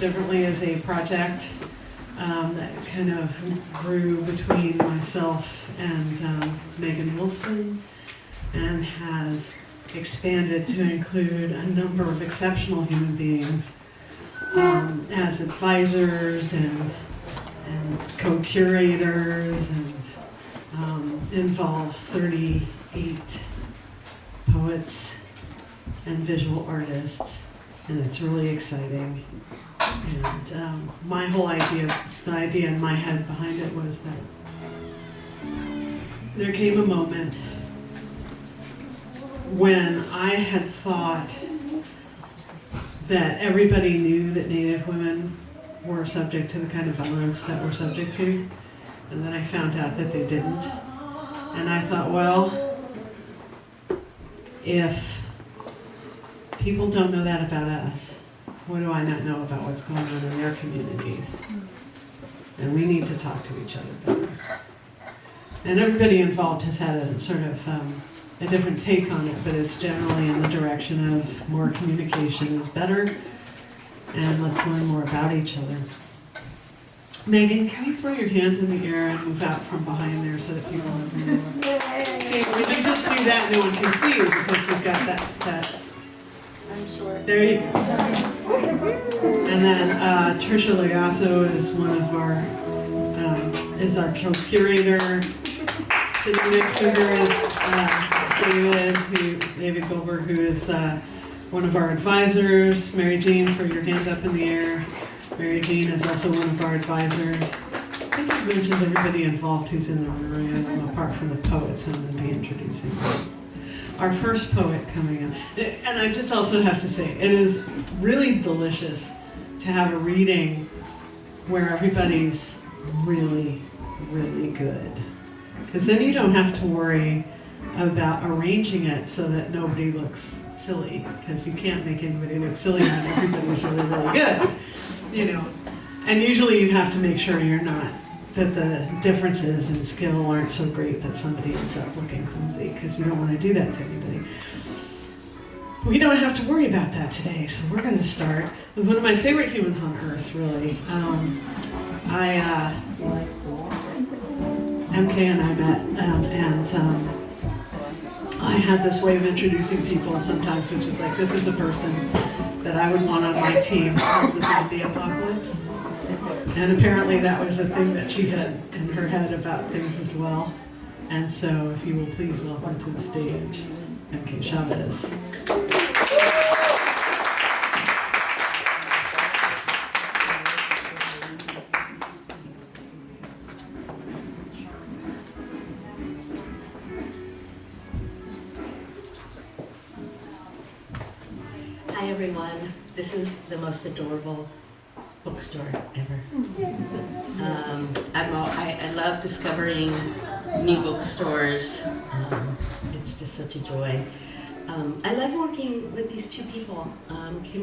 Differently is a project that kind of grew between myself and Megan Wilson and has expanded to include a number of exceptional human beings as advisors and co-curators, and involves 38 poets and visual artists, and it's really exciting. And my whole idea, the idea in my head behind it was that there came a moment when I had thought that everybody knew that Native women were subject to the kind of violence that we're subject to, and then I found out that they didn't. And I thought, well, if people don't know that about us, what do I not know about what's going on in their communities? And we need to talk to each other better. And everybody involved has had a sort of a different take on it, but it's generally in the direction of more communication is better, and let's learn more about each other. Megan, can you throw your hands in the air and move out from behind there so that people have more? See, when you just do that, no one can see you because you've got that. I'm short. There you go. And then Trisha Lagaso is one of our, is our curator. Sitting next to her is David Goldberg, who is one of our advisors. Mary Jean, throw your hand up in the air. Mary Jean is also one of our advisors. I think I've mentioned everybody involved who's in the room, apart from the poets, I'm going to be introducing them. Our first poet coming in. And I just also have to say, it is really delicious to have a reading where everybody's really, really good. Because then you don't have to worry about arranging it so that nobody looks silly, because you can't make anybody look silly when everybody's really, really good, you know. And usually you have to make sure that the differences in skill aren't so great that somebody ends up looking clumsy, because you don't want to do that to anybody. We don't have to worry about that today, so we're going to start with one of my favorite humans on earth, really. MK and I met, and I had this way of introducing people sometimes, which is like, this is a person that I would want on my team for the zombie apocalypse. And apparently that was a thing that she had in her head about things as well. And so if you will please welcome to the stage, MK Chavez. Hi everyone, this is the most adorable bookstore ever. I love discovering new bookstores. It's just such a joy. I love working with these two people,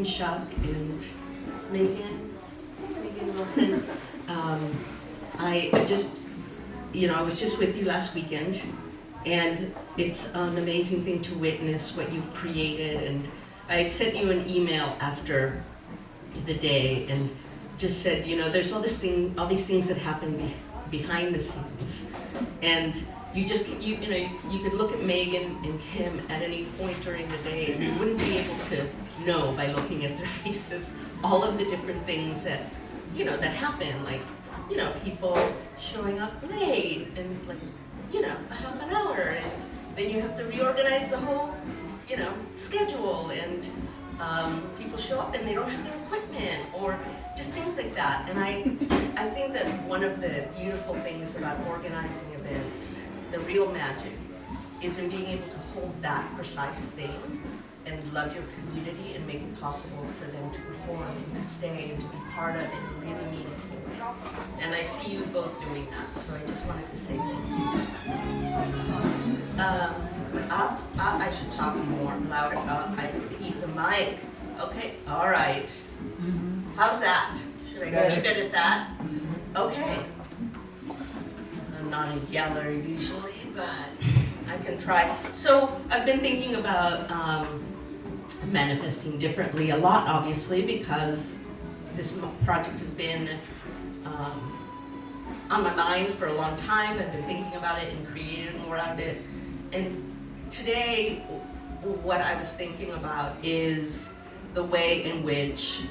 Shuck and Megan Wilson. I was just with you last weekend, and it's an amazing thing to witness what you've created. And I sent you an email after the day and just said, there's all these things that happen behind the scenes, and you could look at Megan and Kim at any point during the day, and you wouldn't be able to know by looking at their faces all of the different things that that happen, like people showing up late and a half an hour, and then you have to reorganize the whole schedule, and people show up and they don't have their equipment, or just things like that. And I think that one of the beautiful things about organizing events, the real magic, is in being able to hold that precise thing and love your community and make it possible for them to perform and to stay and to be part of it and really meaningful. And I see you both doing that, so I just wanted to say thank you. I should talk more louder. I eat the mic. Okay, all right. How's that? Should I keep it at that? Okay. I'm not a yeller usually, but I can try. So I've been thinking about manifesting differently a lot, obviously, because this project has been on my mind for a long time. I've been thinking about it and creating around it. And today, what I was thinking about is the way in which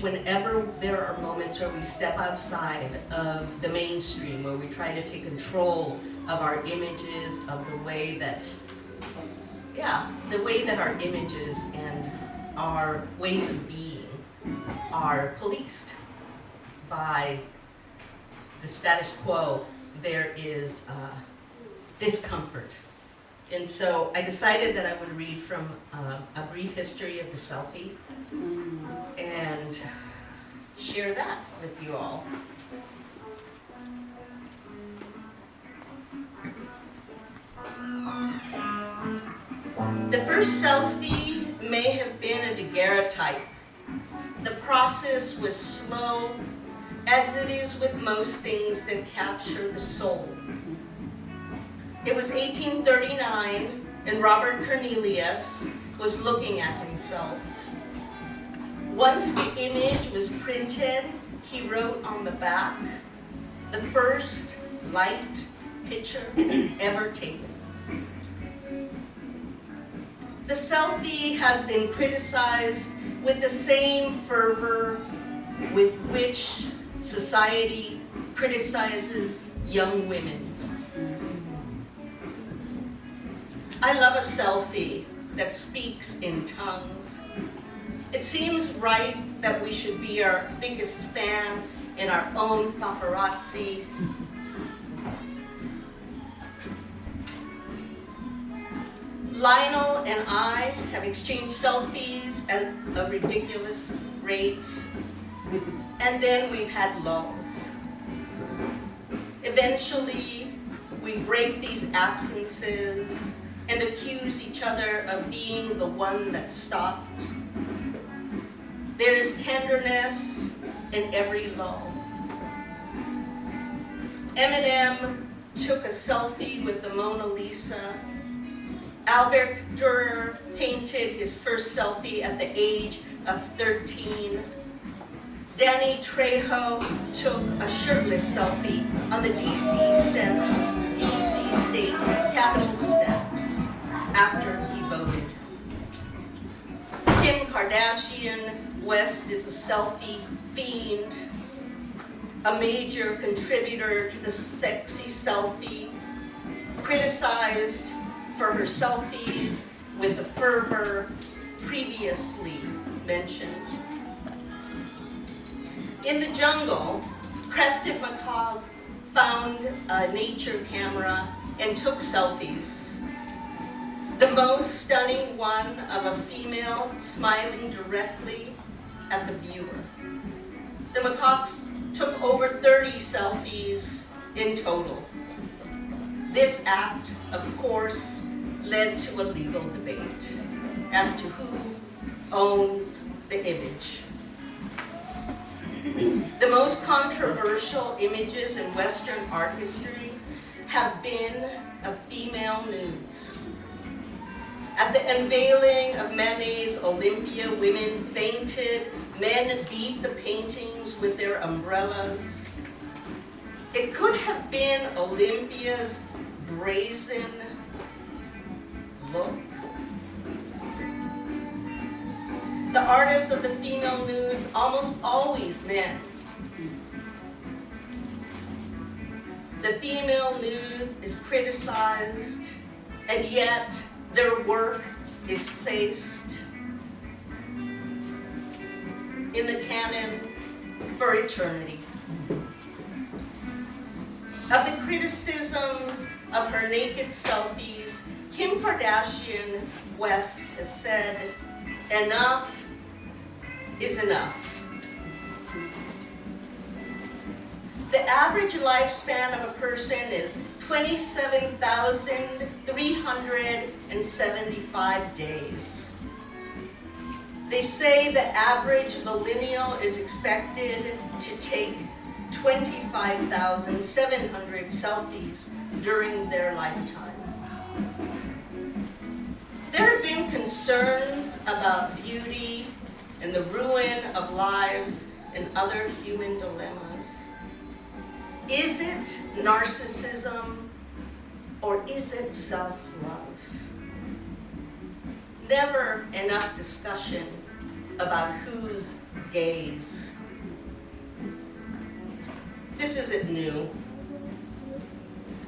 whenever there are moments where we step outside of the mainstream, where we try to take control of our images, of the way that our images and our ways of being are policed by the status quo, there is discomfort. And so I decided that I would read from A Brief History of the Selfie and share that with you all. The first selfie may have been a daguerreotype. The process was slow, as it is with most things that capture the soul. It was 1839, and Robert Cornelius was looking at himself. Once the image was printed, he wrote on the back, "The first light picture ever taken." The selfie has been criticized with the same fervor with which society criticizes young women. I love a selfie that speaks in tongues. It seems right that we should be our biggest fan in our own paparazzi. Lionel and I have exchanged selfies at a ridiculous rate, and then we've had lulls. Eventually, we break these absences and accuse each other of being the one that stopped. There is tenderness in every lull. Eminem took a selfie with the Mona Lisa. Albert Dürer painted his first selfie at the age of 13. Danny Trejo took a shirtless selfie on the DC State Capitol steps after he voted. Kim Kardashian West is a selfie fiend, a major contributor to the sexy selfie, criticized for her selfies with the fervor previously mentioned. In the jungle, Crested Macaque found a nature camera and took selfies. The most stunning one of a female smiling directly at the viewer. The macaques took over 30 selfies in total. This act, of course, led to a legal debate as to who owns the image. The most controversial images in Western art history have been of female nudes. At the unveiling of Manet's Olympia, women fainted, men beat the paintings with their umbrellas. It could have been Olympia's brazen look. The artists of the female nudes almost always men. The female nude is criticized, and yet their work is placed in the canon for eternity. Of the criticisms of her naked selfies, Kim Kardashian West has said, "Enough is enough." The average lifespan of a person is 27,375 days. They say the average millennial is expected to take 25,700 selfies during their lifetime. There have been concerns about beauty and the ruin of lives and other human dilemmas. Is it narcissism or is it self-love? Never enough discussion about whose gaze. This isn't new.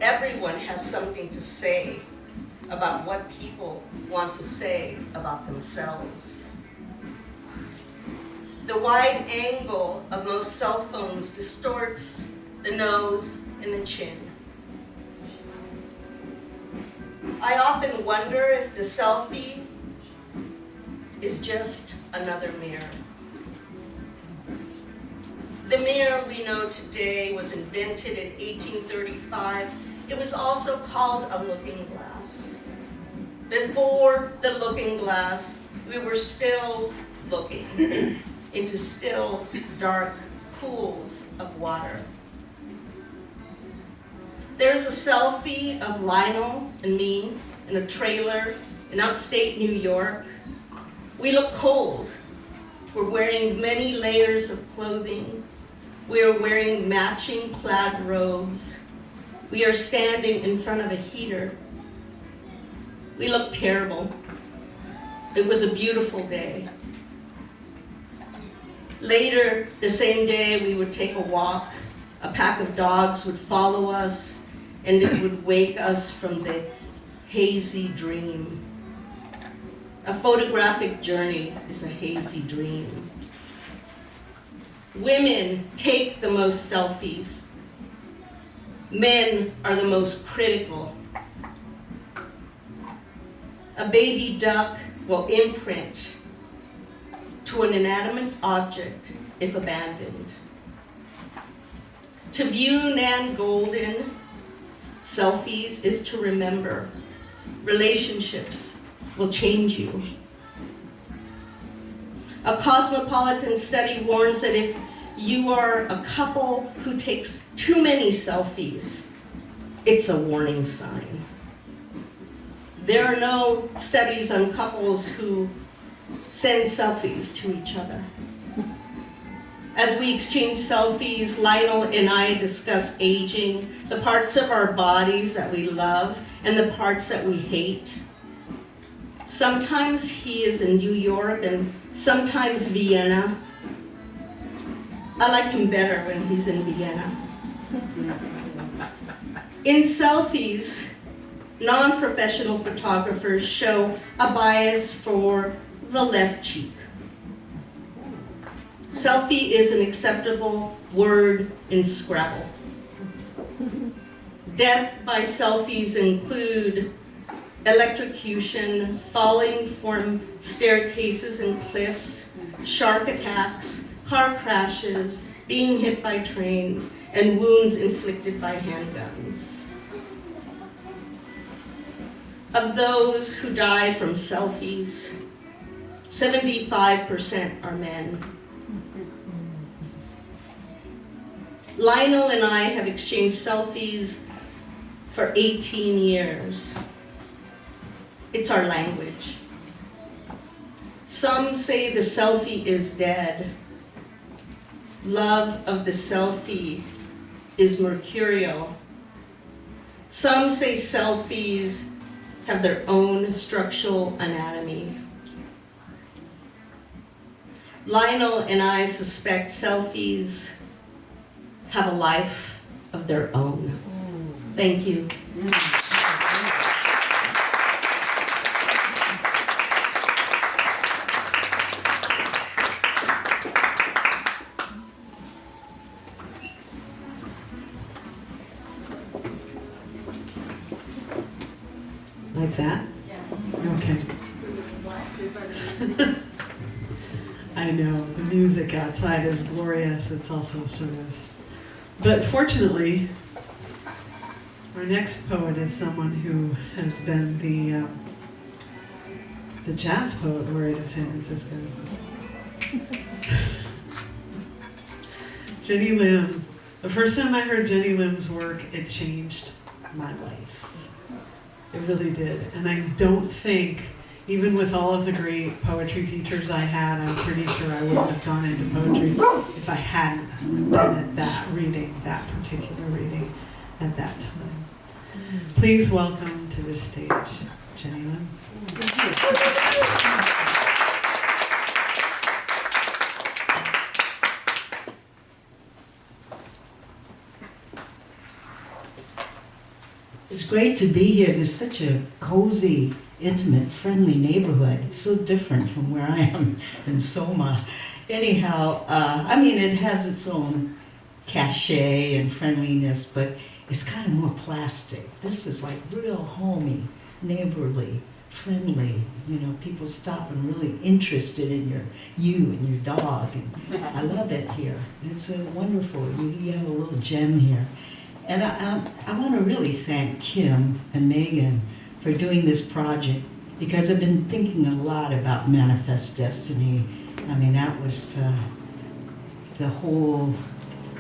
Everyone has something to say about what people want to say about themselves. The wide angle of most cell phones distorts the nose and the chin. I often wonder if the selfie is just another mirror. The mirror we know today was invented in 1835. It was also called a looking glass. Before the looking glass, we were still looking into still, dark pools of water. There's a selfie of Lionel and me in a trailer in upstate New York. We look cold. We're wearing many layers of clothing. We are wearing matching plaid robes. We are standing in front of a heater. We look terrible. It was a beautiful day. Later, the same day, we would take a walk. A pack of dogs would follow us, and it would wake us from the hazy dream. A photographic journey is a hazy dream. Women take the most selfies. Men are the most critical. A baby duck will imprint to an inanimate object if abandoned. To view Nan Golden's selfies is to remember relationships will change you. A cosmopolitan study warns that if you are a couple who takes too many selfies, it's a warning sign. There are no studies on couples who send selfies to each other. As we exchange selfies, Lionel and I discuss aging, the parts of our bodies that we love and the parts that we hate. Sometimes he is in New York and sometimes Vienna. I like him better when he's in Vienna. In selfies, non-professional photographers show a bias for the left cheek. Selfie is an acceptable word in Scrabble. Death by selfies include electrocution, falling from staircases and cliffs, shark attacks, car crashes, being hit by trains, and wounds inflicted by handguns. Of those who die from selfies, 75% are men. Lionel and I have exchanged selfies for 18 years. It's our language. Some say the selfie is dead. Love of the selfie is mercurial. Some say selfies have their own structural anatomy. Lionel and I suspect selfies have a life of their own. Thank you. Like that? Yeah. Okay. I know, the music outside is glorious. It's also sort of... But fortunately, our next poet is someone who has been the jazz poet laureate of San Francisco. Genny Lim. The first time I heard Genny Lim's work, it changed my life. It really did. And I don't think even with all of the great poetry teachers I had, I'm pretty sure I wouldn't have gone into poetry if I hadn't been at that particular reading at that time. Please welcome to the stage, Genny Lim. It's great to be here. There's such a cozy, intimate, friendly neighborhood. It's so different from where I am in Soma. Anyhow, I mean, it has its own cachet and friendliness, but it's kind of more plastic. This is like real homey, neighborly, friendly. You know, people stop and really interested in you and your dog. And I love it here. It's a wonderful. You have a little gem here. And I want to really thank Kim and Megan for doing this project, because I've been thinking a lot about manifest destiny. I mean, that was the whole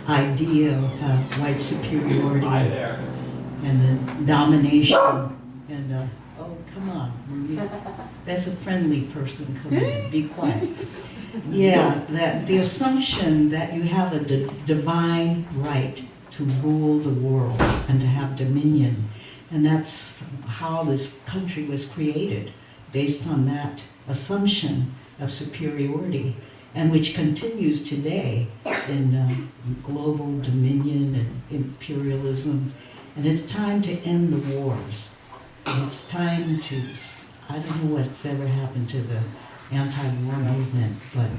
idea of white superiority and the domination. And oh, come on, that's a friendly person. Come in, be quiet. Yeah, that the assumption that you have a divine right to rule the world and to have dominion. And that's how this country was created, based on that assumption of superiority, and which continues today in global dominion and imperialism. And it's time to end the wars. And it's time to, I don't know what's ever happened to the anti-war movement, but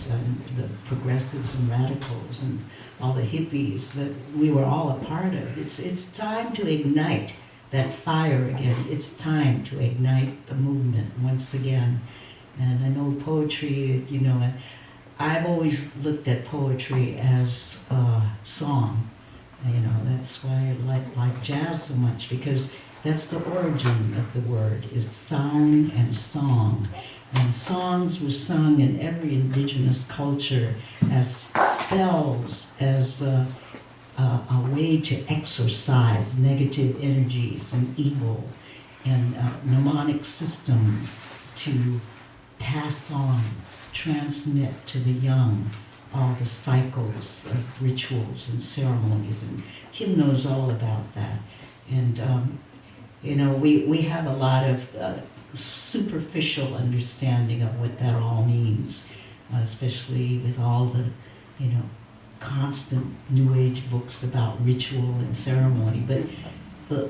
the progressives and radicals and all the hippies that we were all a part of. It's time to ignite that fire again. It's time to ignite the movement once again. And I know poetry, you know, I've always looked at poetry as song. You know, that's why I like jazz so much, because that's the origin of the word, is sound and song. And songs were sung in every indigenous culture as spells, as a way to exorcise negative energies and evil, and a mnemonic system to pass on, transmit to the young all the cycles of rituals and ceremonies. And Kim knows all about that. And you know, we have a lot of superficial understanding of what that all means, especially with all the, you know, constant New Age books about ritual and ceremony. But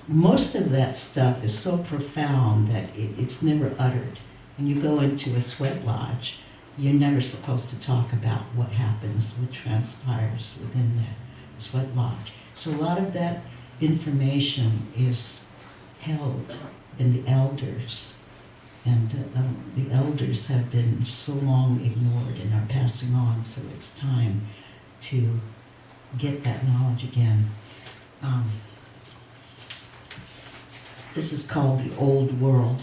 most of that stuff is so profound that it's never uttered. When you go into a sweat lodge, you're never supposed to talk about what happens, what transpires within that sweat lodge. So a lot of that information is held in the elders, and the elders have been so long ignored and are passing on, so it's time to get that knowledge again. This is called the Old World.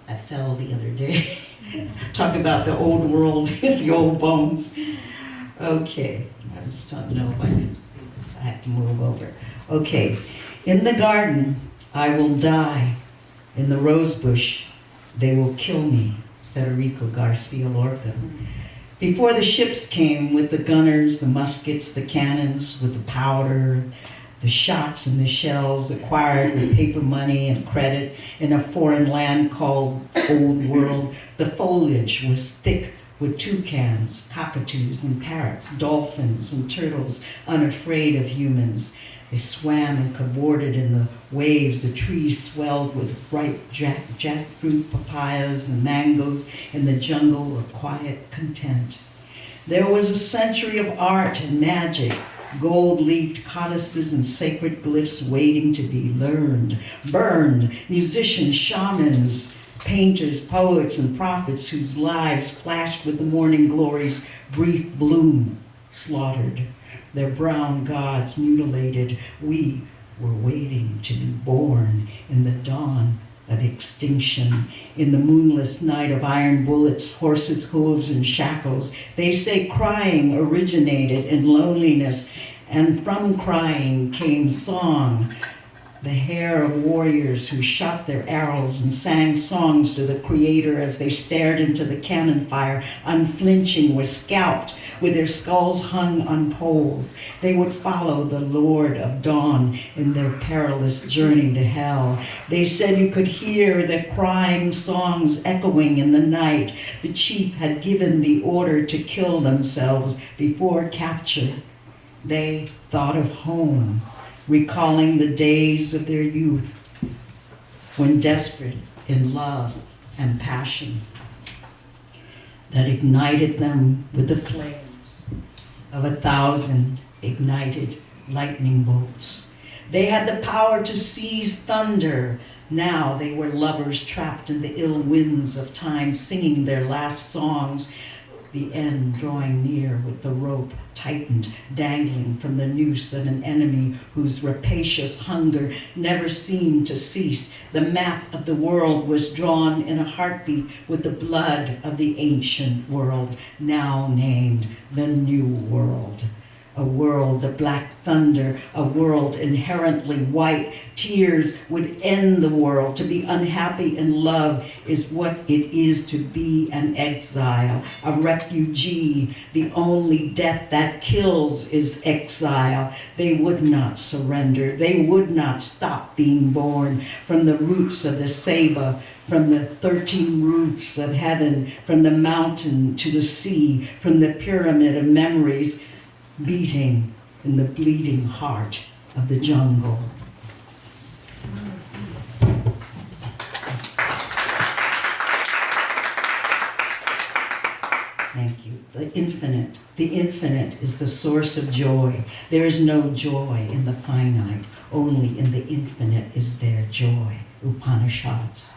I fell the other day. Talk about the old world, the old bones. Okay, I just don't know if I can see this. I have to move over. Okay, in the garden I will die. In the rose bush they will kill me. Federico Garcia Lorca. Before the ships came with the gunners, the muskets, the cannons, with the powder, the shots and the shells acquired with paper money and credit in a foreign land called Old World, the foliage was thick with toucans, cockatoos and parrots, dolphins and turtles, unafraid of humans. They swam and cavorted in the waves. The trees swelled with ripe jackfruit, papayas, and mangoes in the jungle of quiet content. There was a century of art and magic, gold-leafed codices and sacred glyphs waiting to be learned, burned, musicians, shamans, painters, poets, and prophets whose lives flashed with the morning glory's brief bloom, slaughtered. Their brown gods mutilated. We were waiting to be born in the dawn of extinction. In the moonless night of iron bullets, horses' hooves, and shackles, they say crying originated in loneliness, and from crying came song. the hair of warriors who shot their arrows and sang songs to the Creator as they stared into the cannon fire, unflinching, were scalped with their skulls hung on poles. They would follow the Lord of Dawn in their perilous journey to hell. They said you could hear their crying songs echoing in the night. The chief had given the order to kill themselves before capture. They thought of home, recalling the days of their youth when desperate in love and passion that ignited them with the flames of 1,000 ignited lightning bolts. They had the power to seize thunder. Now they were lovers trapped in the ill winds of time, singing their last songs, the end drawing near with the rope tightened, dangling from the noose of an enemy whose rapacious hunger never seemed to cease. The map of the world was drawn in a heartbeat with the blood of the ancient world, now named the New World. A world of black thunder, a world inherently white. Tears would end the world. To be unhappy in love is what it is to be an exile, a refugee. The only death that kills is exile. They would not surrender. They would not stop being born from the roots of the Saba, from the 13 roofs of heaven, from the mountain to the sea, from the pyramid of memories, beating in the bleeding heart of the jungle. Thank you. The infinite is the source of joy. There is no joy in the finite. Only in the infinite is there joy. Upanishads.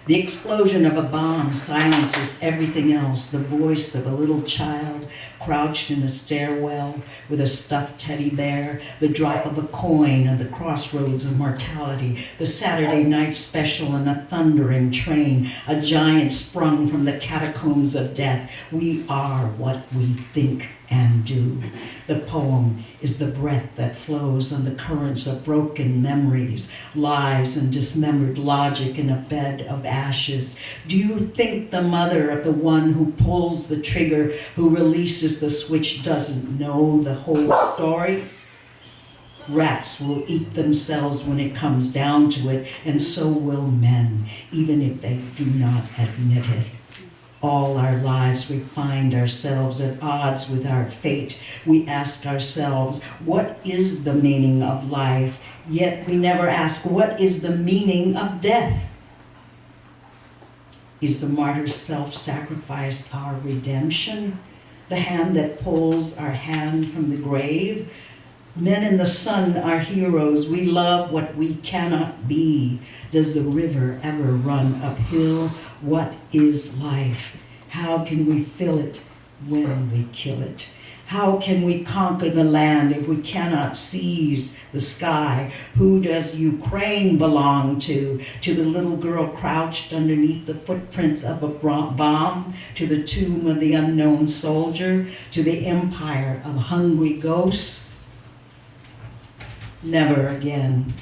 The explosion of a bomb silences everything else. The voice of a little child crouched in a stairwell with a stuffed teddy bear, the drop of a coin at the crossroads of mortality, the Saturday night special in a thundering train, a giant sprung from the catacombs of death. We are what we think and do. The poem is the breath that flows on the currents of broken memories, lives and dismembered logic in a bed of ashes. Do you think the mother of the one who pulls the trigger, who releases the switch, doesn't know the whole story? Rats will eat themselves when it comes down to it, and so will men, even if they do not admit it. All our lives we find ourselves at odds with our fate. We ask ourselves, what is the meaning of life? Yet we never ask, what is the meaning of death? Is the martyr's self-sacrifice our redemption? The hand that pulls our hand from the grave? Men in the sun are heroes. We love what we cannot be. Does the river ever run uphill? What is life? How can we fill it when we kill it? How can we conquer the land if we cannot seize the sky? Who does Ukraine belong to? To the little girl crouched underneath the footprint of a bomb? To the tomb of the unknown soldier? To the empire of hungry ghosts? Never again.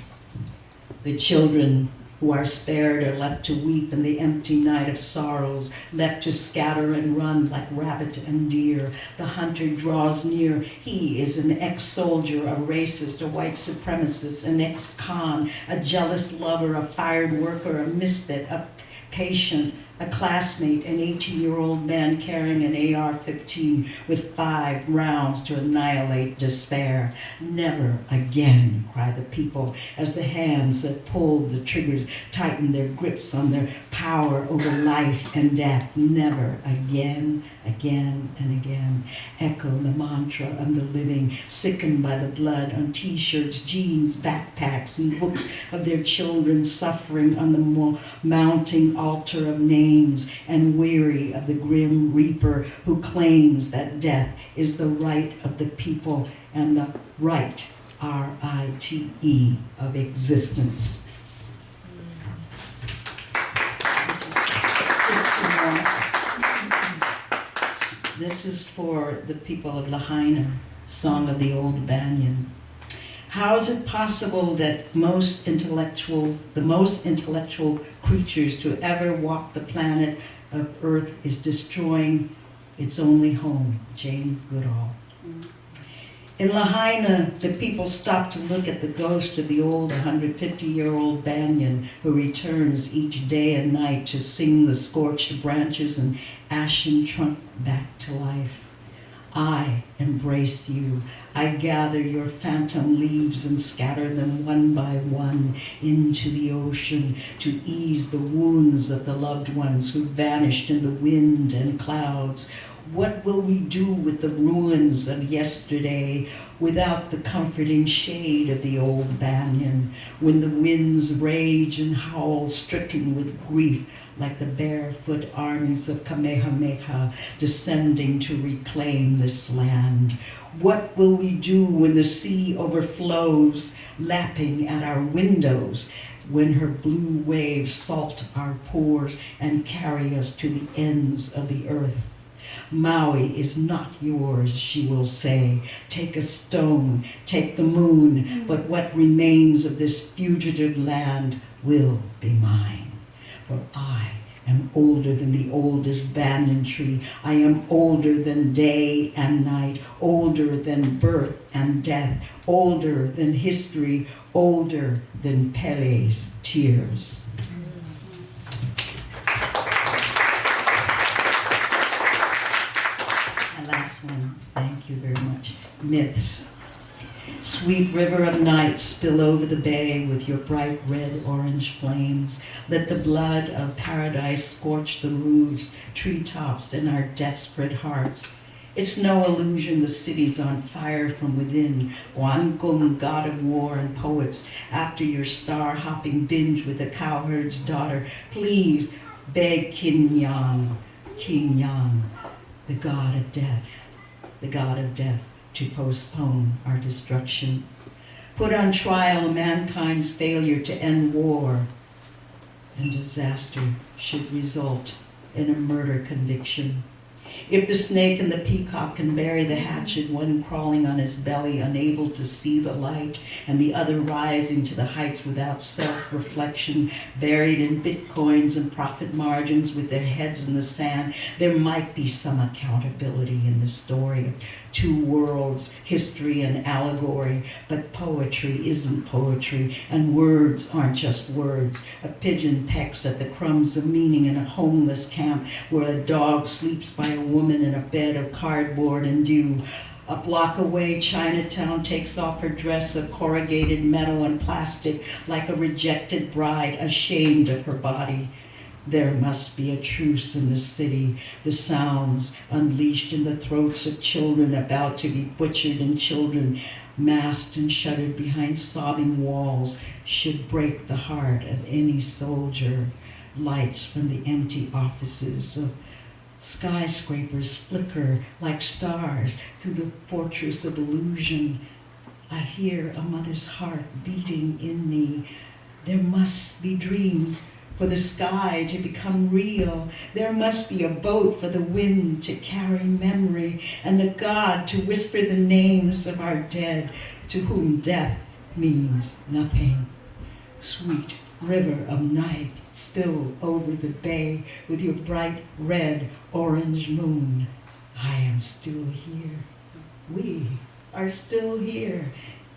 The children who are spared are left to weep in the empty night of sorrows, left to scatter and run like rabbit and deer. The hunter draws near. He is an ex-soldier, a racist, a white supremacist, an ex-con, a jealous lover, a fired worker, a misfit, a patient, a classmate, an 18-year-old man carrying an AR-15 with 5 rounds to annihilate despair. Never again, cry the people, as the hands that pulled the triggers tighten their grips on their power over life and death. Never again, again and again. Echo the mantra of the living, sickened by the blood on t-shirts, jeans, backpacks, and books of their children suffering on the mounting altar of names, and weary of the grim reaper who claims that death is the right of the people and the right, R-I-T-E, of existence. This is for the people of Lahaina, Song of the Old Banyan. How is it possible that the most intellectual creatures to ever walk the planet of Earth is destroying its only home? Jane Goodall. In Lahaina, the people stop to look at the ghost of the old 150-year-old banyan who returns each day and night to sing the scorched branches and ashen trunk back to life. I embrace you. I gather your phantom leaves and scatter them one by one into the ocean to ease the wounds of the loved ones who vanished in the wind and clouds. What will we do with the ruins of yesterday without the comforting shade of the old banyan, when the winds rage and howl, stricken with grief like the barefoot armies of Kamehameha descending to reclaim this land? What will we do when the sea overflows, lapping at our windows, when her blue waves salt our pores and carry us to the ends of the earth? Maui is not yours, she will say. Take a stone, take the moon, but what remains of this fugitive land will be mine. For I am older than the oldest banyan tree. I am older than day and night, older than birth and death, older than history, older than Pele's tears. Last one, thank you very much. Myths. Sweet river of night, spill over the bay with your bright red-orange flames. Let the blood of paradise scorch the roofs, treetops, and our desperate hearts. It's no illusion the city's on fire from within. Wankum, god of war and poets, after your star-hopping binge with the cowherd's daughter, please beg King Yang, the god of death, to postpone our destruction. Put on trial mankind's failure to end war, and disaster should result in a murder conviction. If the snake and the peacock can bury the hatchet, one crawling on his belly, unable to see the light, and the other rising to the heights without self-reflection, buried in bitcoins and profit margins with their heads in the sand, there might be some accountability in the story of two worlds, history and allegory. But poetry isn't poetry, and words aren't just words. A pigeon pecks at the crumbs of meaning in a homeless camp where a dog sleeps by a woman in a bed of cardboard and dew. A block away, Chinatown takes off her dress of corrugated metal and plastic like a rejected bride, ashamed of her body. There must be a truce in the city. The sounds unleashed in the throats of children about to be butchered, and children masked and shuttered behind sobbing walls should break the heart of any soldier. Lights from the empty offices of skyscrapers flicker like stars through the fortress of illusion. I hear a mother's heart beating in me. There must be dreams for the sky to become real. There must be a boat for the wind to carry memory, and a God to whisper the names of our dead, to whom death means nothing. Sweet river of night, still over the bay with your bright red orange moon. I am still here. We are still here.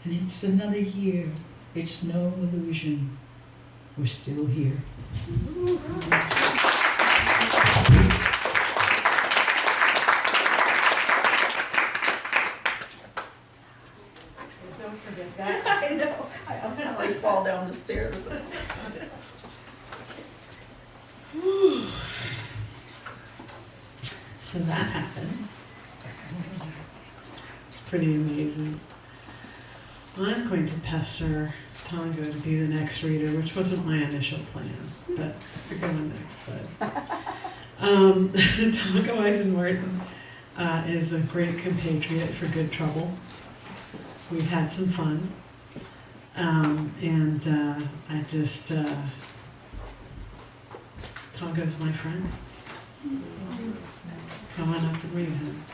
And it's another year. It's no illusion. We're still here. Don't forget that. I know. I like fall down the stairs. So that happened. It's pretty amazing. I'm going to pester Tongo to be the next reader, which wasn't my initial plan, but we're going next. But Tongo Eisen-Martin is a great compatriot for good trouble. We've had some fun, and I just Tongo's my friend. Come on up and read him.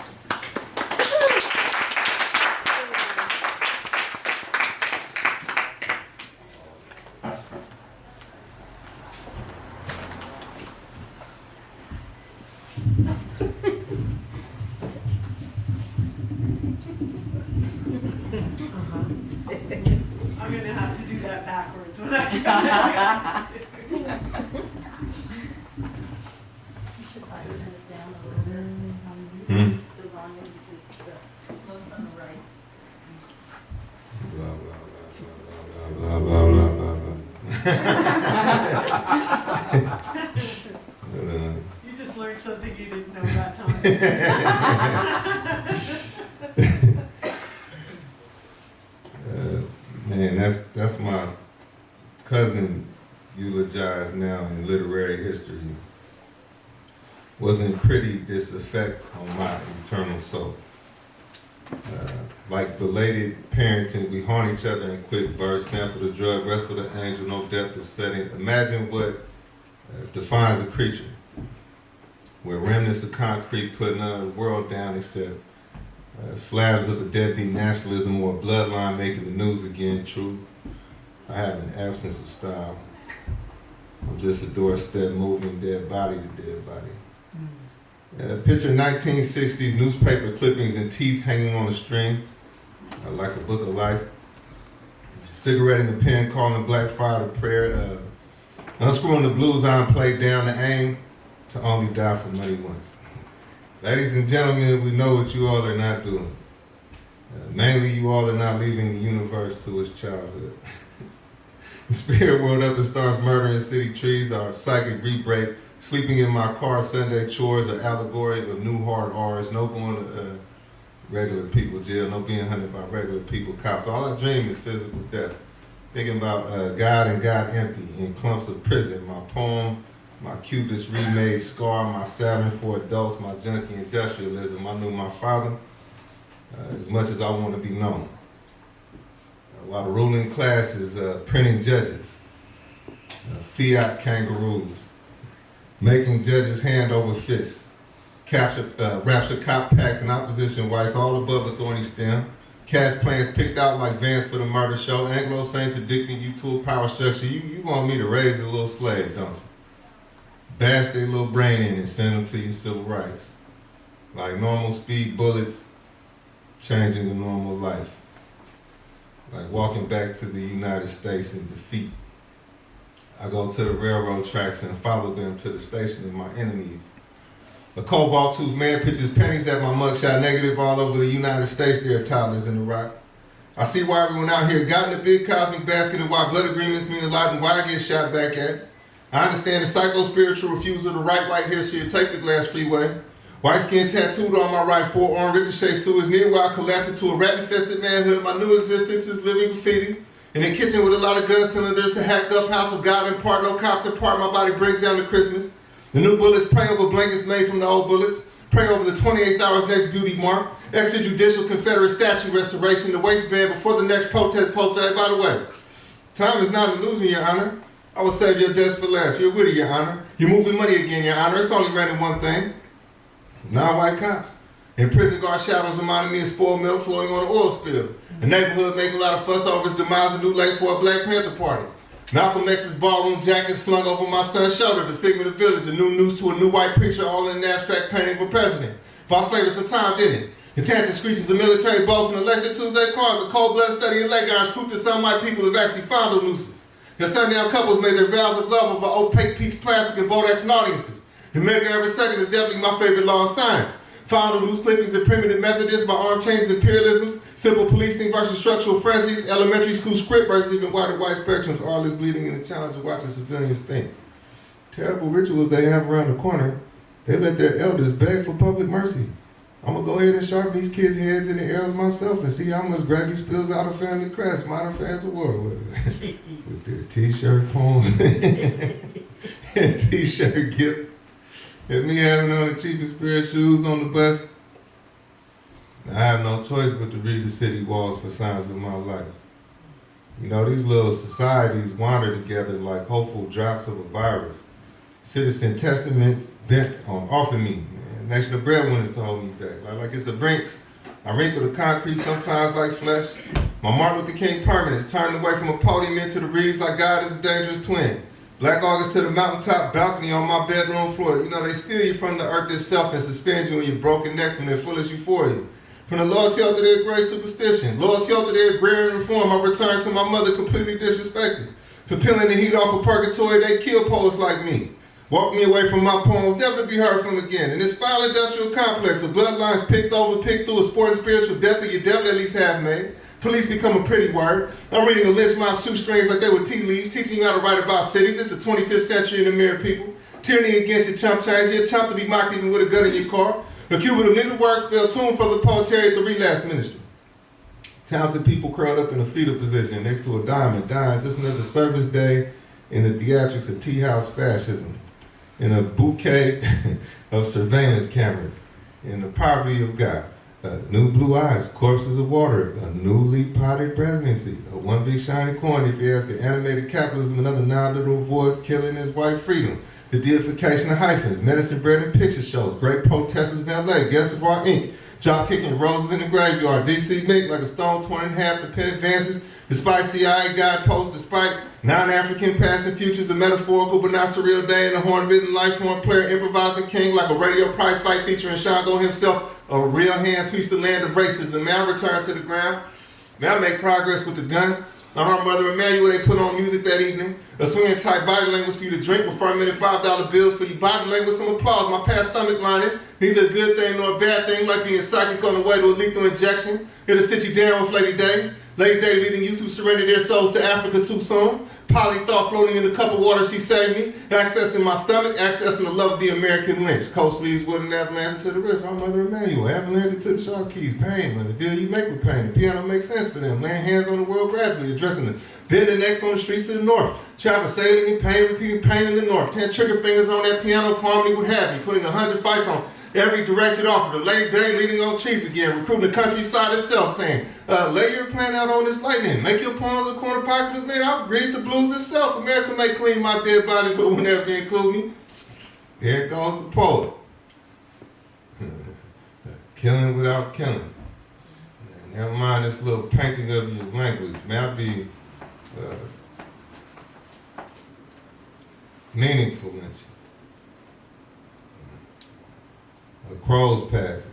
Hmm? The volume is most on the right. Blah, blah, blah, blah, blah, blah, blah, blah. You just learned something you didn't know about Tongo. Man, that's my cousin eulogized now in literary history. Wasn't pretty, this effect on my eternal soul. Like belated parenting, we haunt each other in quick verse, sample the drug, wrestle the angel, no depth of setting. Imagine what defines a creature, where remnants of concrete put none of the world down except slabs of a deadbeat nationalism or a bloodline making the news again. True, I have an absence of style. I'm just a doorstep moving dead body to dead body. Picture 1960s newspaper clippings and teeth hanging on a string, like a book of life. Cigarette in the pen, calling Black Friday prayer. Unscrewing the blues on, played down the aim to only die for money once. Ladies and gentlemen, we know what you all are not doing. Mainly, you all are not leaving the universe to its childhood. The spirit world up and starts murdering city trees, our psychic re-break. Sleeping in my car, Sunday chores, an allegory of new hard R's, no going to regular people jail, no being hunted by regular people cops. All I dream is physical death. Thinking about God and God empty in clumps of prison. My poem, my cubist remade scar, my Saturn for adults, my junkie industrialism. I knew my father as much as I want to be known. While the ruling class is printing judges, fiat kangaroos, making judges hand over fist, rapture cop packs and opposition whites all above the thorny stem, cast plans picked out like Vance for the murder show, Anglo Saints addicting you to a power structure. You want me to raise a little slave, don't you? Bash their little brain in and send them to your civil rights. Like normal speed bullets, changing the normal life. Like walking back to the United States in defeat. I go to the railroad tracks and follow them to the station of my enemies. A cobalt whose man pitches pennies at my mugshot, negative all over the United States, there are toddlers in Iraq. I see why everyone out here got in the big cosmic basket and why blood agreements mean a lot and why I get shot back at. I understand the psycho-spiritual refusal to write white history and take the glass freeway. White skin tattooed on my right forearm, ricochet sewers near where I collapsed into a rat-infested manhood. My new existence is living graffiti. In a kitchen with a lot of gun cylinders, a hacked up house of God in part, no cops in part, my body breaks down to Christmas. The new bullets pray over blankets made from the old bullets, pray over the 28th hour's next beauty mark, extrajudicial Confederate statue restoration, the waistband before the next protest poster. Hey, by the way, time is not an illusion, Your Honor. I will save your deaths for last. You're witty, Your Honor. You're moving money again, Your Honor. It's only raining one thing. Non-white cops. In prison guard shadows reminding me of spoiled milk flowing on an oil spill. The neighborhood making a lot of fuss over his demise, a new late for a Black Panther party. Malcolm X's ballroom jacket slung over my son's shoulder, the figment of village, a new news to a new white preacher, all in an abstract painting of a president. Bought slavery some time, didn't it? Intensive screeches of military bolts and election Tuesday cars, a cold-blooded study in leg irons, proof that some white people have actually found the nooses. The sundown couples made their vows of love over opaque piece plastic and Bodex and audiences. The miracle every second is definitely my favorite law of science. Found loose clippings of primitive Methodists by arm chains and imperialisms, simple policing versus structural frenzies, elementary school script versus even wider white spectrums, all this bleeding in the challenge of watching civilians think. Terrible rituals they have around the corner, they let their elders beg for public mercy. I'm gonna go ahead and sharpen these kids' heads in the areas myself and see how much gravity spills out of family crest, modern fans of war with their t-shirt poems and t-shirt gift. And me having on the cheapest pair of shoes on the bus, I have no choice but to read the city walls for signs of my life. You know, these little societies wander together like hopeful drops of a virus. Citizen testaments bent on offering me. National breadwinners to hold me back. Like it's a Brinks. I wrinkle the concrete sometimes like flesh. My Martin Luther King permanence turned away from a podium into the reeds like God is a dangerous twin. Black August to the mountaintop balcony on my bedroom floor. You know, they steal you from the earth itself and suspend you in your broken neck from their foolish euphoria. From the loyalty to their great superstition, loyalty to their agrarian reform, I returned to my mother completely disrespected. For peeling the heat off of purgatory, they kill poets like me. Walked me away from my poems, never to be heard from again. In this foul industrial complex of bloodlines picked over, picked through, a sport and spiritual death that you definitely at least have made. Police become a pretty word. I'm reading a lynch mob shoestrings like they were tea leaves, teaching you how to write about cities. It's the 25th century in the mirror, people. Tyranny against your chump change. You're a chump to be mocked even with a gun in your car. A Cuban of neither work, spell tune for the poetry at the relapse ministry. Talented people curled up in a fetal position next to a diamond, dying just another service day in the theatrics of tea house fascism, in a bouquet of surveillance cameras, in the poverty of God. New blue eyes, corpses of water, a newly potted presidency, a one big shiny coin if you ask an animated capitalism, another non-literal voice killing his white freedom, the deification of hyphens, medicine bread and picture shows, great protesters in LA, guests of our ink, job kicking roses in the graveyard, DC Mick like a stone torn in half, the pen advances, despite CIA guideposts, despite non-African passing futures, a metaphorical but not surreal day in the horn-ridden life horn player, improvising king like a radio prize fight featuring Shango himself, a real hand sweeps the land of racism. May I return to the ground? May I make progress with the gun? On our mother Emmanuel, they put on music that evening. A swinging tight body language for you to drink with fermented $5 bills for your body language. Some applause, my past stomach lining. Neither a good thing nor a bad thing, like being psychic on the way to a lethal injection. It'll sit you down with Lady Day. Lady Day leading you to surrender their souls to Africa too soon. Poly thought floating in the cup of water, she saved me. Accessing my stomach, accessing the love of the American lynch. Coast sleeves wooden avalanche to the wrist. Our mother Emmanuel, avalanche to the sharp keys. Pain, when the deal you make with pain. The piano makes sense for them. Laying hands on the world gradually, addressing them. Bending necks on the streets of the north. Chavez sailing in pain, repeating pain in the north. 10 trigger fingers on that piano, if harmony would have me. Putting 100 fights on every direction offered. The Lady Day leading on cheese again. Recruiting the countryside itself, saying, lay your plan out on this lightning. Make your poems a corner pocket of men. I've greeted the blues itself. America may clean my dead body, but will never include me. Here goes the poet. Killing without killing. Never mind this little painting of your language. May I be meaningful mention. A crow's passing.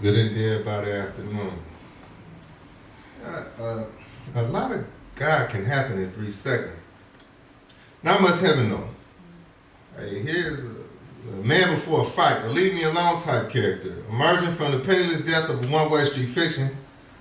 Good and dead by the afternoon. A lot of God can happen in 3 seconds. Not much heaven though. Hey, here's a man before a fight, a leave me alone type character, emerging from the penniless death of a one-way street fiction.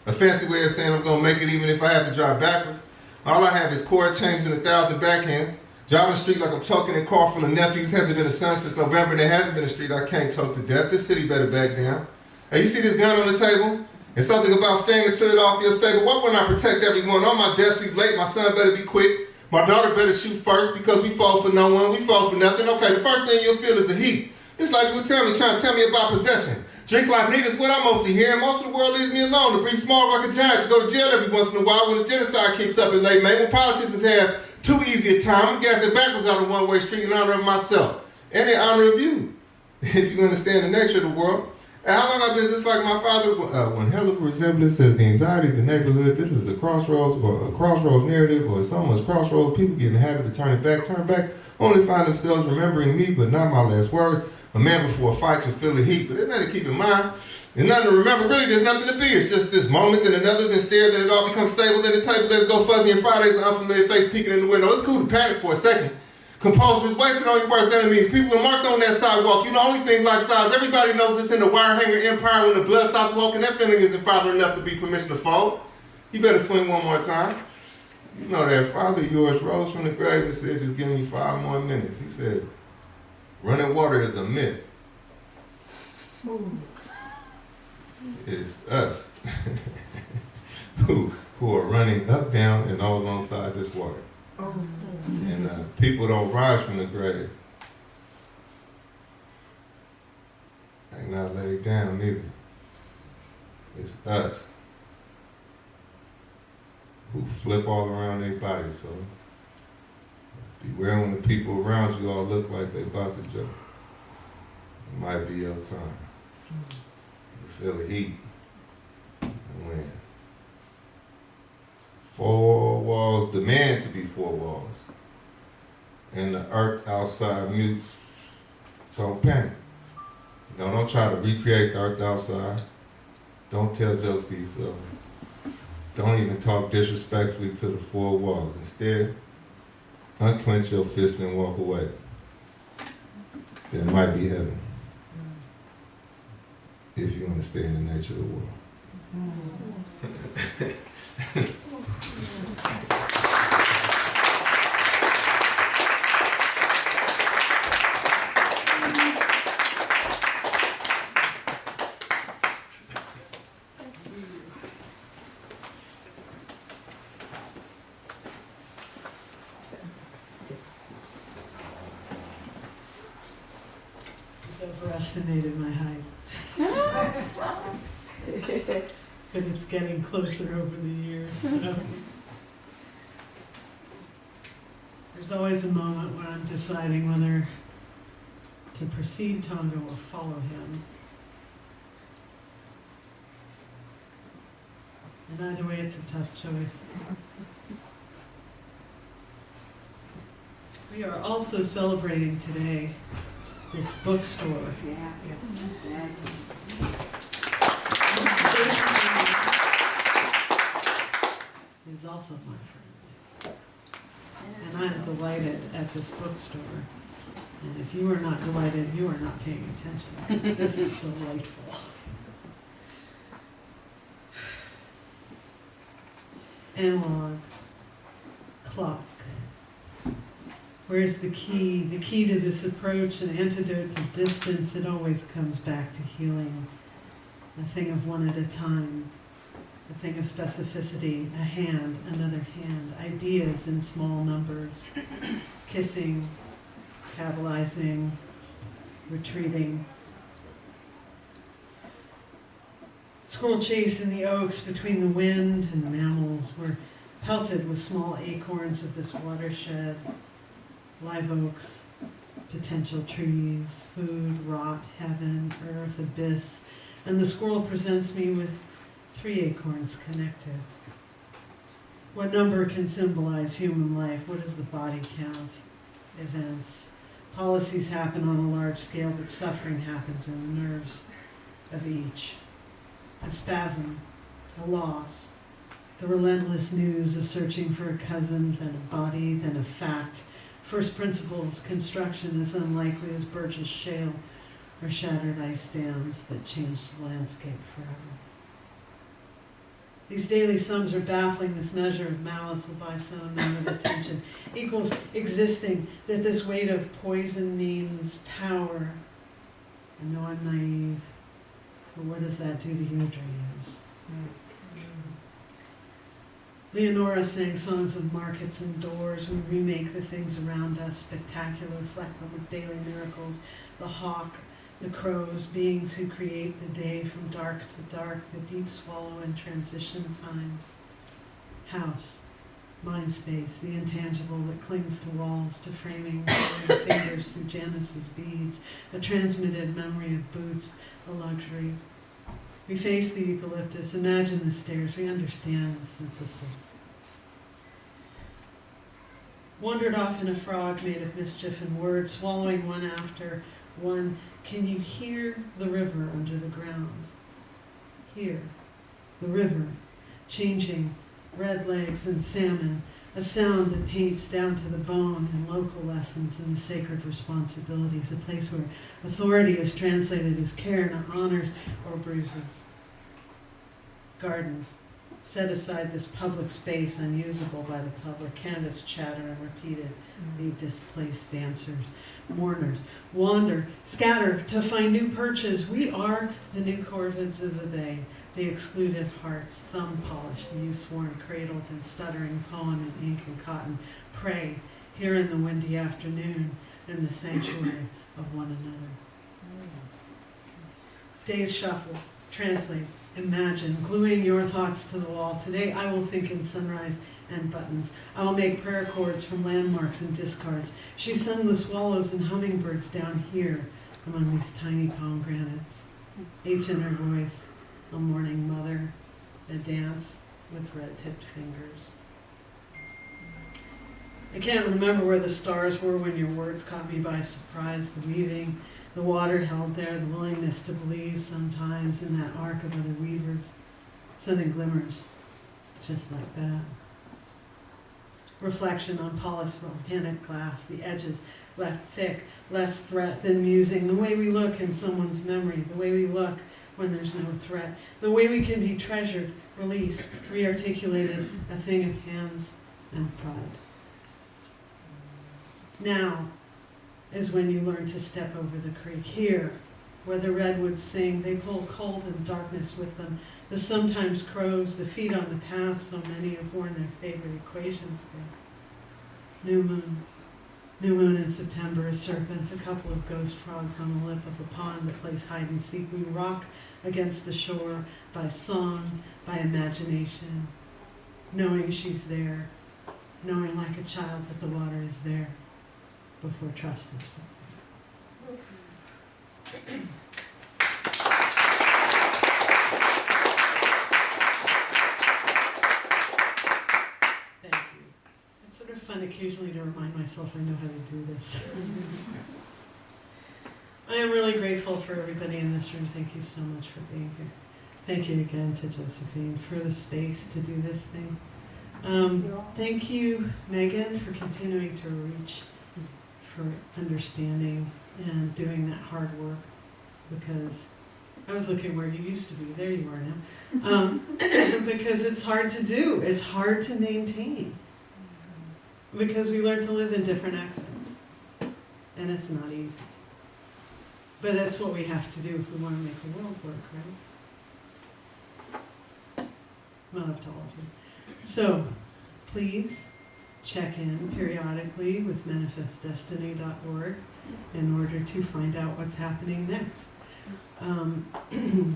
A fancy way of saying I'm gonna make it even if I have to drive backwards. All I have is chord changes and 1,000 backhands. Driving the street like I'm choking in a car full of nephews. Hasn't been a sun since November and there hasn't been a street I can't choke to death. This city better back down. Hey, you see this gun on the table? And something about staying until it off your stable. Why wouldn't I protect everyone? On my death sleep late, my son better be quick. My daughter better shoot first because we fall for no one, we fall for nothing. Okay, the first thing you'll feel is the heat. It's like you were trying to tell me about possession. Drink like niggas, what I'm mostly hearing. Most of the world leaves me alone to breathe small like a giant, to go to jail every once in a while when the genocide kicks up in late May. When politicians have too easy a time, I'm gassing backwards out of one-way street in honor of myself and in honor of you, if you understand the nature of the world. And how long I've been just like my father, when hell of a resemblance says the anxiety of the neighborhood, this is a crossroads or a crossroads narrative or someone's crossroads, people get in the habit of turn back, only find themselves remembering me, but not my last words. A man before a fight should feel the heat, but there's nothing to keep in mind. There's nothing to remember, really, there's nothing to be. It's just this moment, then another, then stare, then it all becomes stable, then the table lets go fuzzy and Friday's an unfamiliar face peeking in the window. It's cool to panic for a second. Composers wasted on your worst enemies. People are marked on that sidewalk. You the only thing life size. Everybody knows it's in the wire hanger empire when the blood stops walking. That feeling isn't father enough to be permission to fold. You better swing one more time. You know that father of yours rose from the grave and said, just give me 5 more minutes. He said, running water is a myth. It's us who are running up, down, and all alongside this water. And people don't rise from the grave. They not laid down either. It's us who flip all around their body. So beware when the people around you all look like they about to jump. It might be your time. You feel the heat. And when 4 walls demand to be 4 walls, and the earth outside mutes, don't panic. Don't try to recreate the earth outside. Don't tell jokes to yourself. Don't even talk disrespectfully to the 4 walls. Instead, unclench your fist and walk away, then it might be heaven. If you understand the nature of the world. He's overestimated my height. But it's getting closer over the years. So. There's always a moment when I'm deciding whether to precede Tongo or follow him. And either way, it's a tough choice. We are also celebrating today this bookstore. Yes. Is also my friend. And I'm delighted at this bookstore. And if you are not delighted, you are not paying attention. This is delightful. Analog, clock. Where's the key? The key to this approach, an antidote to distance, it always comes back to healing. A thing of one at a time. A thing of specificity, a hand, another hand, ideas in small numbers, kissing, catalyzing, retreating. Squirrel chase in the oaks between the wind and mammals were pelted with small acorns of this watershed, live oaks, potential trees, food, rot, heaven, earth, abyss, and the squirrel presents me with 3 acorns connected. What number can symbolize human life? What does the body count? Events. Policies happen on a large scale, but suffering happens in the nerves of each. A spasm, a loss, the relentless news of searching for a cousin, then a body, then a fact. First principles, construction as unlikely as Burgess Shale or shattered ice dams that changed the landscape forever. These daily sums are baffling. This measure of malice will buy some amount of attention. Equals existing, that this weight of poison means power. I know I'm naive, but what does that do to your dreams? Leonora sang songs of markets and doors. We remake the things around us, spectacular, flecked with daily miracles. The hawk, the crows, beings who create the day from dark to dark, the deep swallow in transition times. House, mind space, the intangible that clings to walls, to framing fingers through Janice's beads, a transmitted memory of boots, a luxury. We face the eucalyptus, imagine the stairs, we understand the synthesis. Wandered off in a frog made of mischief and words, swallowing one after one. Can you hear the river under the ground? Hear the river, changing, red legs and salmon, a sound that paints down to the bone in local lessons and the sacred responsibilities, a place where authority is translated as care, not honors or bruises. Gardens, set aside this public space unusable by the public, canvas chatter and repeated, the displaced dancers. Mourners wander, scatter to find new perches. We are the new corvids of the bay, the excluded hearts, thumb-polished, youth-worn, cradled in stuttering poem in ink and cotton. Pray here in the windy afternoon in the sanctuary of one another. Days shuffle, translate, imagine, gluing your thoughts to the wall. Today I will think in sunrise and buttons. I will make prayer chords from landmarks and discards. She sung the swallows and hummingbirds down here among these tiny pomegranates. Each in her voice, a morning mother, a dance with red-tipped fingers. I can't remember where the stars were when your words caught me by surprise, the weaving, the water held there, the willingness to believe sometimes in that arc of other weavers. Something glimmers, just like that. reflection on polished volcanic glass, the edges left thick, less threat than musing, the way we look in someone's memory, the way we look when there's no threat, the way we can be treasured, released, rearticulated, a thing of hands and pride. Now is when you learn to step over the creek. Here, where the redwoods sing, they pull cold and darkness with them. The sometimes crows, the feet on the path, so many have worn their favorite equations there. New moons. New moon in September, a serpent, a couple of ghost frogs on the lip of a pond that plays hide and seek. We rock against the shore by song, by imagination, knowing she's there, knowing like a child that the water is there before trust is built. Thank you. It's sort of fun occasionally to remind myself I know how to do this. I am really grateful for everybody in this room. Thank you so much for being here. Thank you again to Josephine for the space to do this thing. Thank you, Megan, for continuing to reach for understanding and doing that hard work, because I was looking where you used to be. There you are now. Because it's hard to do. It's hard to maintain. Because we learn to live in different accents. And it's not easy. But that's what we have to do if we want to make the world work, right? Love to all of you. So, please check in periodically with manifestdestiny.org in order to find out what's happening next.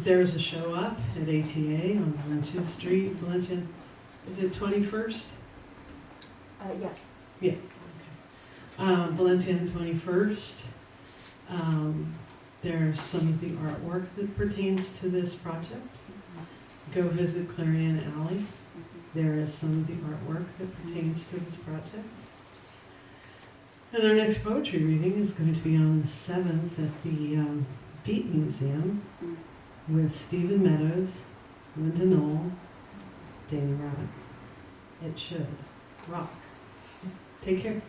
There's a show up at ATA on Valencia Street. Valencia, is it 21st? Yes. Yeah. Okay. Valencia on 21st. There's some of the artwork that pertains to this project. Go visit Clarion Alley. There is some of the artwork that pertains to this project. And our next poetry reading is going to be on the 7th at the Beat Museum with Stephen Meadows, Linda Knoll, Dana Rabbit. It should rock. Take care.